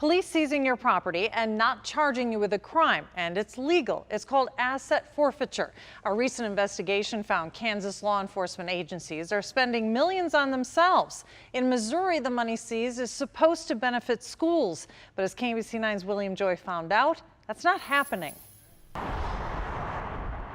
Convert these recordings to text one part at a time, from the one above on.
Police seizing your property and not charging you with a crime, and it's legal. It's called asset forfeiture. A recent investigation found Kansas law enforcement agencies are spending millions on themselves. In Missouri, the money seized is supposed to benefit schools, but as KMBC 9's William Joy found out, that's not happening.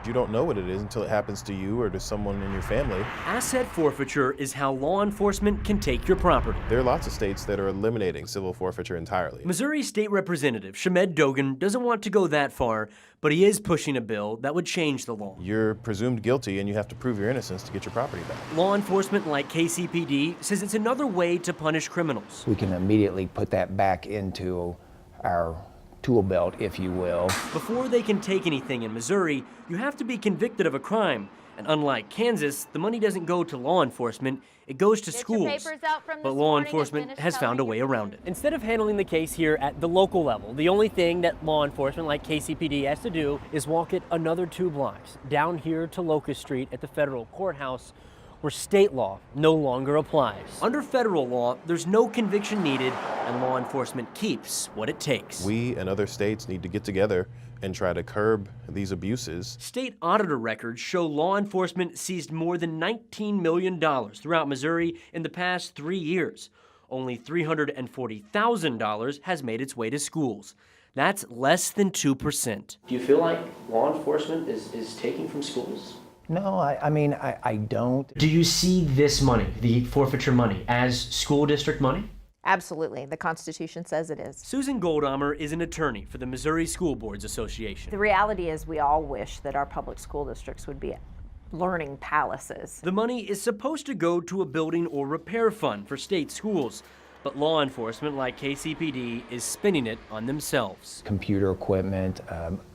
You don't know what it is until it happens to you or to someone in your family. Asset forfeiture is how law enforcement can take your property. There are lots of states that are eliminating civil forfeiture entirely. Missouri State Representative Shamed Dogan doesn't want to go that far, but he is pushing a bill that would change the law. You're presumed guilty and you have to prove your innocence to get your property back. Law enforcement like KCPD says it's another way to punish criminals. We can immediately put that back into our tool belt, if you will. Before they can take anything in Missouri, you have to be convicted of a crime. And unlike Kansas, the money doesn't go to law enforcement, it goes to schools. But law enforcement has found a way around it. Instead of handling the case here at the local level, the only thing that law enforcement like KCPD has to do is walk it another 2 blocks down here to Locust Street at the federal courthouse, where state law no longer applies. Under federal law, there's no conviction needed, and law enforcement keeps what it takes. We and other states need to get together and try to curb these abuses. State auditor records show law enforcement seized more than $19 million throughout Missouri in the past 3 years. Only $340,000 has made its way to schools. That's less than 2%. Do you feel like law enforcement is taking from schools? No, I don't. Do you see this money, the forfeiture money, as school district money? Absolutely. The Constitution says it is. Susan Goldhammer is an attorney for the Missouri School Boards Association. The reality is we all wish that our public school districts would be learning palaces. The money is supposed to go to a building or repair fund for state schools, but law enforcement like KCPD is spending it on themselves. Computer equipment,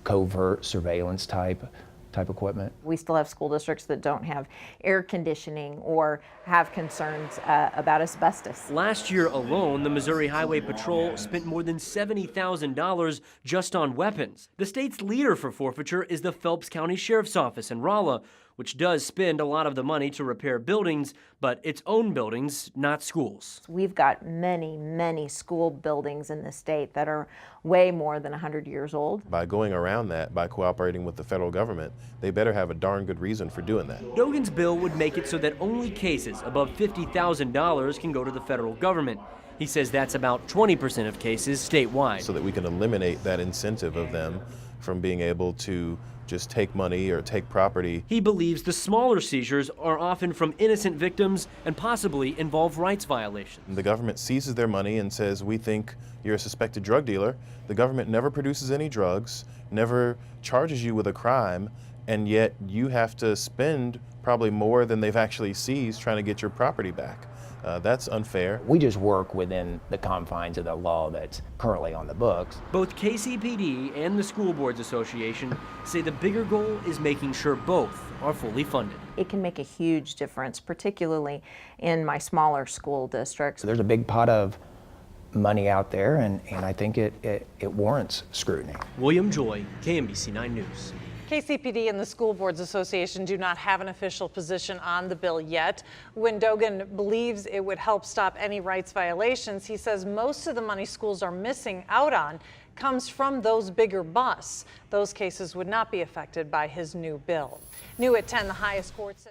covert surveillance type equipment. We still have school districts that don't have air conditioning or have concerns about asbestos. Last year alone, the Missouri Highway Patrol spent more than $70,000 just on weapons. The state's leader for forfeiture is the Phelps County Sheriff's Office in Rolla, which does spend a lot of the money to repair buildings, but its own buildings, not schools. We've got many, many school buildings in the state that are way more than 100 years old. By going around that, by cooperating with the federal government, they better have a darn good reason for doing that. Dogan's bill would make it so that only cases above $50,000 can go to the federal government. He says that's about 20% of cases statewide. So that we can eliminate that incentive of them from being able to just take money or take property. He believes the smaller seizures are often from innocent victims and possibly involve rights violations. The government seizes their money and says, we think you're a suspected drug dealer. The government never produces any drugs, never charges you with a crime, and yet you have to spend probably more than they've actually seized trying to get your property back. That's unfair. We just work within the confines of the law that's currently on the books. Both KCPD and the School Boards Association say the bigger goal is making sure both are fully funded. It can make a huge difference, particularly in my smaller school districts. So there's a big pot of money out there, and I think it warrants scrutiny. William Joy, KMBC 9 News. KCPD and the School Boards Association do not have an official position on the bill yet. When Dogan believes it would help stop any rights violations, he says most of the money schools are missing out on comes from those bigger busts. Those cases would not be affected by his new bill. New at 10, the highest court said